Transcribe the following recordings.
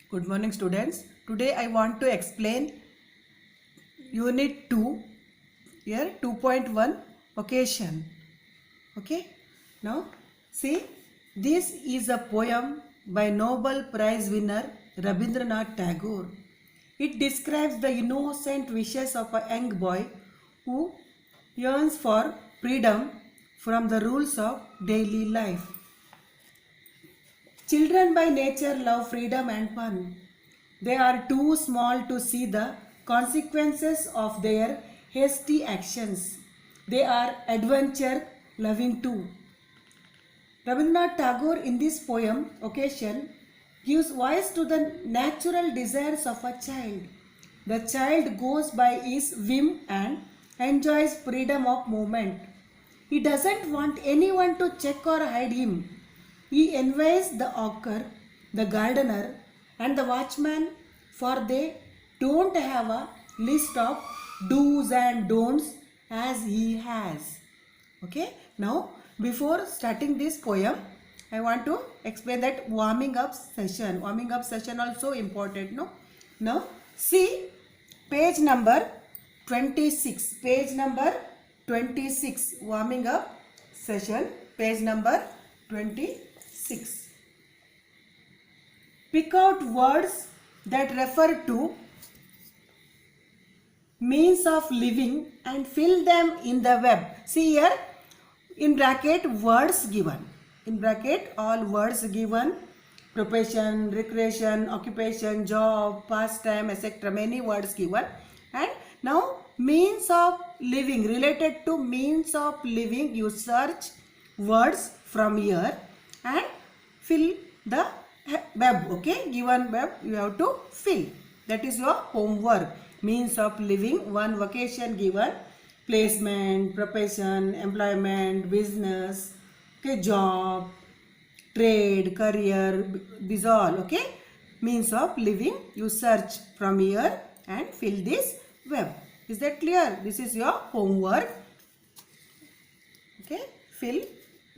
Good morning, students. Today I want to explain Unit 2, here 2.1 occasion. Okay, now see, this is a poem by Nobel Prize winner Rabindranath Tagore. It describes the innocent wishes of a young boy who yearns for freedom from the rules of daily life. Children by nature love freedom and fun. They are too small to see the consequences of their hasty actions. They are adventure loving too. Rabindranath Tagore in this poem, Occasion, gives voice to the natural desires of a child. The child goes by his whim and enjoys freedom of movement. He doesn't want anyone to check or hide him. He envies the hawker, the gardener, and the watchman, for they don't have a list of do's and don'ts as he has. Okay, now before starting this poem, I want to explain that warming up session. Warming up session also important, no? Now see page number 26. Page number 26. Warming up session. Page number 26. Pick out words that refer to means of living and fill them in the web. See here, in bracket words given. In bracket all words given. Profession, recreation, occupation, job, pastime, etc. Many words given. And now means of living, related to means of living, you search words from here and fill the web. Okay, given web you have to fill. That is your homework. Means of living, one vocation given, placement, profession, employment, business, okay, job, trade, career, these all, okay, means of living. You search from here and fill this web. Is that clear? This is your homework. Okay, fill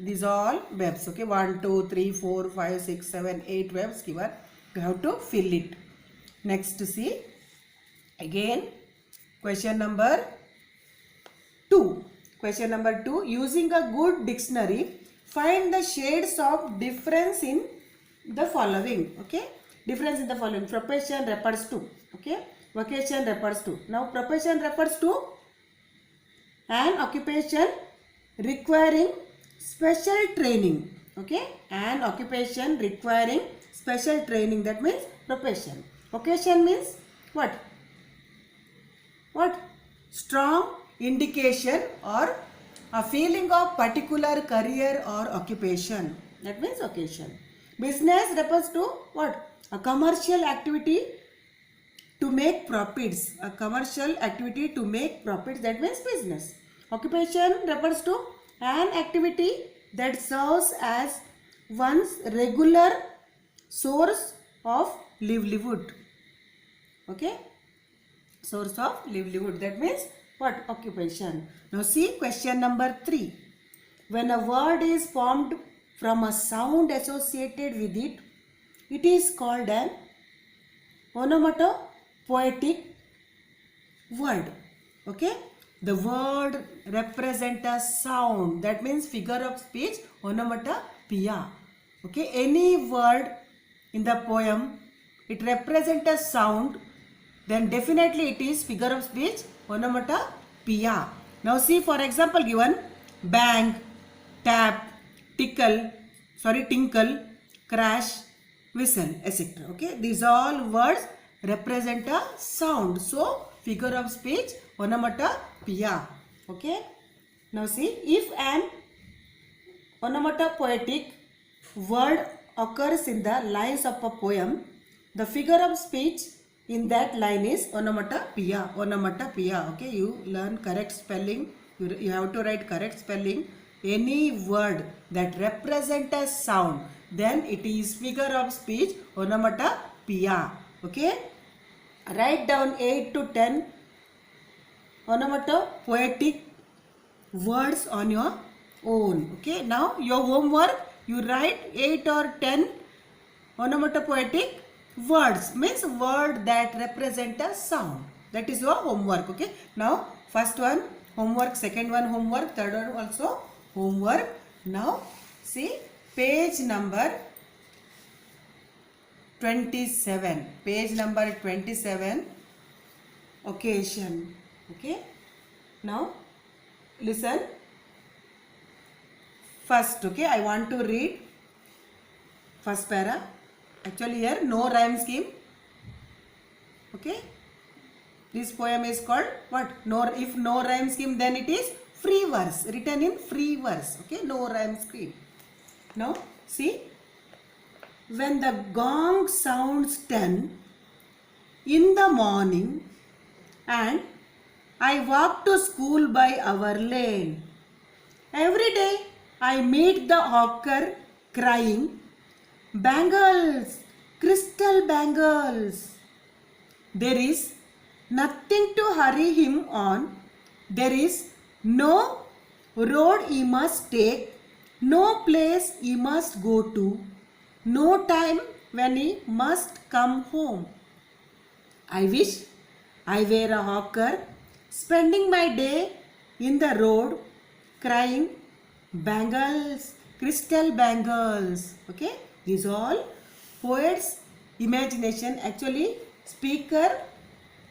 these all webs. Okay, 1, 2, 3, 4, 5, 6, 7, 8 webs given. You have to fill it. Next, see again question number 2. Question number 2. Using a good dictionary, find the shades of difference in the following. Okay, difference in the following. Profession refers to. Okay, vocation refers to. Now profession refers to an occupation requiring special training. Okay, an occupation requiring special training, that means profession. Vocation means what? Strong indication or a feeling of particular career or occupation, that means occasion. Business refers to what? A commercial activity to make profits. A commercial activity to make profits, that means business. Occupation refers to an activity that serves as one's regular source of livelihood. Okay, source of livelihood, that means what? Occupation. Now see question number 3. When a word is formed from a sound associated with it, it is called an onomatopoetic word. Okay, the word represent a sound, that means figure of speech, onomatopoeia. Okay, any word in the poem, it represent a sound, then definitely it is figure of speech, onomatopoeia. Now see, for example given bang, tap, tinkle, crash, whistle, etc. Okay, these all words represent a sound, so figure of speech, onomatopoeia. Okay, now see, if an onomatopoetic word occurs in the lines of a poem, the figure of speech in that line is onomatopoeia. Onomatopoeia. Okay, you learn correct spelling. You have to write correct spelling. Any word that represent a sound, then it is figure of speech, onomatopoeia. Okay, write down 8 to 10 onomatopoetic words on your own. Okay, now your homework, you write 8 or 10 onomatopoetic words means word that represent a sound. That is your homework. Okay. Now first one homework, second one homework, third one also homework. Now see page number 27. Page number 27. Occasion. Okay. Now listen. First, okay, I want to read first para. Actually here no rhyme scheme. Okay. This poem is called what? No, if no rhyme scheme, then it is free verse, written in free verse. Okay, no rhyme scheme. Now see, when the gong sounds 10 in the morning and I walk to school by our lane. Every day I meet the hawker crying, bangles, crystal bangles. There is nothing to hurry him on. There is no road he must take, no place he must go to, no time when he must come home. I wish I were a hawker, spending my day in the road, crying, bangles, crystal bangles. Okay, these all poet's imagination. Actually, speaker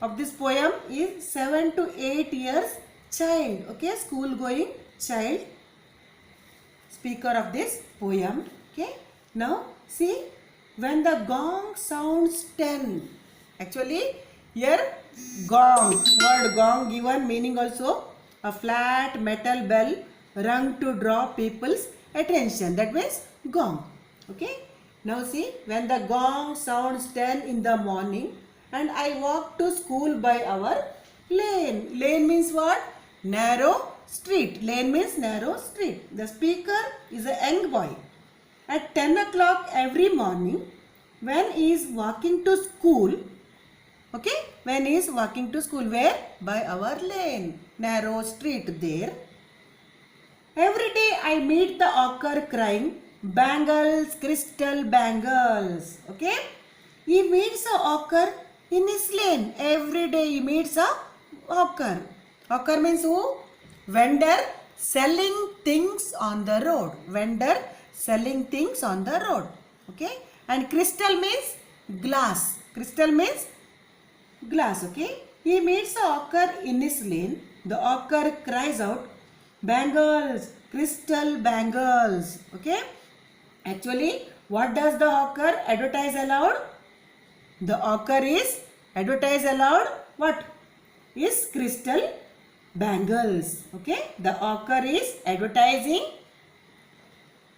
of this poem is 7 to 8 years child. Okay, school going child, speaker of this poem. Okay, now see, when the gong sounds 10. Actually here gong, word gong given meaning also a flat metal bell rung to draw people's attention. That means gong. Okay. Now see, when the gong sounds 10 in the morning and I walk to school by our lane. Lane means what? Narrow street. Lane means narrow street. The speaker is a young boy. At 10 o'clock every morning when he is walking to school. Okay, when he is walking to school, where? By our lane, narrow street there. Every day I meet the hawker crying, bangles, crystal bangles. Okay, he meets a hawker in his lane. Every day he meets a hawker. Hawker means who? Vendor selling things on the road. Vendor selling things on the road. Okay, and crystal means glass. Crystal means glass. Okay, he meets a hawker in his lane. The hawker cries out, bangles, crystal bangles. Okay, actually what does the hawker advertise aloud? The hawker is advertise aloud what? Is crystal bangles. Okay, the hawker is advertising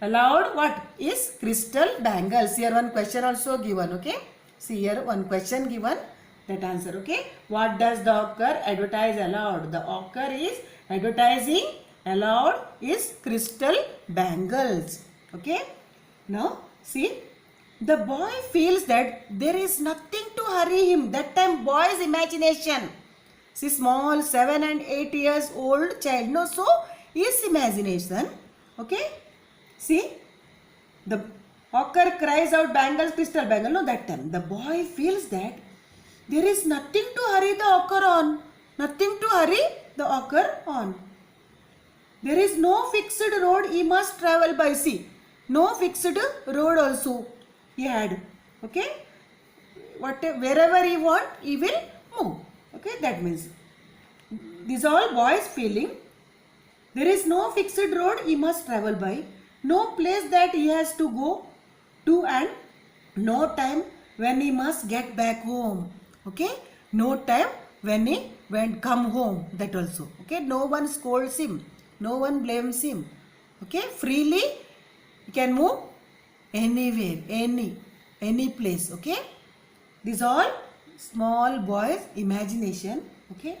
aloud what? Is crystal bangles. Here one question also given. Okay, see here one question given, that answer. Okay, what does the hawker advertise aloud? The hawker is advertising aloud is crystal bangles. Okay, now see, the boy feels that there is nothing to hurry him. That time boy's imagination. See, small 7 and 8 years old child. No, so his imagination. Okay, see, the hawker cries out bangles, crystal bangle. No, that time the boy feels that there is nothing to hurry the hawker on. Nothing to hurry the hawker on. There is no fixed road he must travel by. See, no fixed road also he had. Okay, wherever he want, he will move. Okay, that means these all boys feeling. There is no fixed road he must travel by. No place that he has to go to, and no time when he must get back home. Okay, no time when he come home, that also. Okay, no one scolds him, no one blames him. Okay, freely he can move anywhere, any place. Okay, these all small boys imagination. Okay,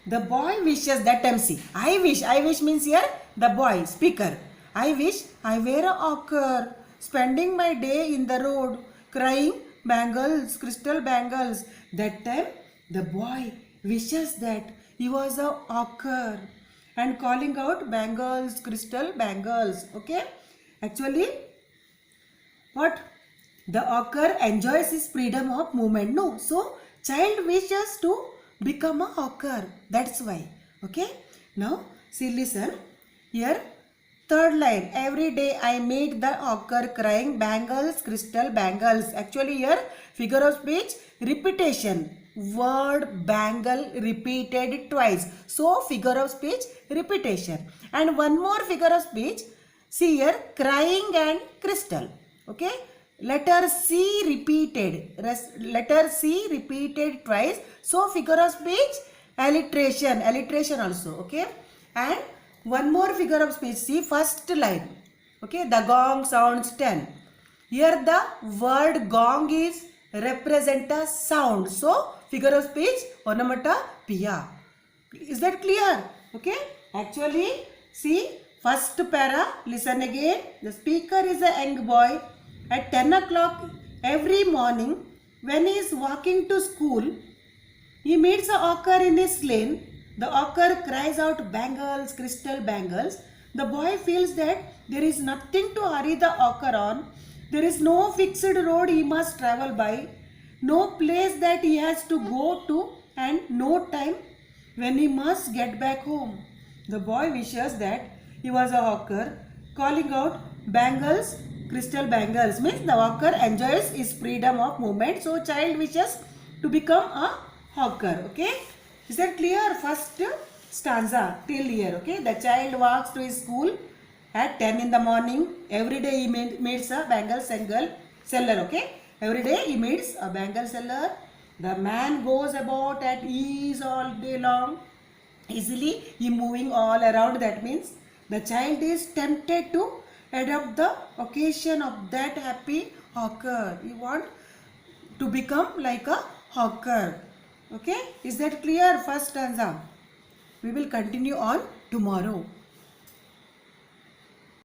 the boy wishes, that time see, I wish means here the boy speaker. I wish I were a hawker, spending my day in the road, crying bangles, crystal bangles. That time the boy wishes that he was a hawker and calling out bangles, crystal bangles. Okay, actually what? The hawker enjoys his freedom of movement. No, so child wishes to become a hawker. That's why. Okay. Now see, listen here. Third line. Every day I meet the hawker crying bangles, crystal bangles. Actually here figure of speech repetition. Word bangle repeated twice. So figure of speech repetition. And one more figure of speech. See here crying and crystal. Okay. Letter C repeated. Letter C repeated twice. So figure of speech alliteration. Alliteration also. Okay. And one more figure of speech. See first line. Okay. The gong sounds 10. Here the word gong is represent a sound. So figure of speech onomatopoeia. Is that clear? Okay. Actually see first para. Listen again. The speaker is a young boy. At 10 o'clock every morning when he is walking to school, he meets a hawker in his lane. The hawker cries out bangles, crystal bangles. The boy feels that there is nothing to hurry the hawker on. There is no fixed road he must travel by, no place that he has to go to, and no time when he must get back home. The boy wishes that he was a hawker, calling out bangles, crystal bangles. Means the hawker enjoys his freedom of movement. So child wishes to become a hawker. Okay. Is that clear? First stanza till here. Okay. The child walks to his school at 10 in the morning. Every day he meets a bangle seller. Okay. Every day he meets a bangle seller. The man goes about at ease all day long. Easily he moving all around. That means the child is tempted to adopt the occasion of that happy hawker. You want to become like a hawker. Okay. Is that clear? First stanza. We will continue on tomorrow.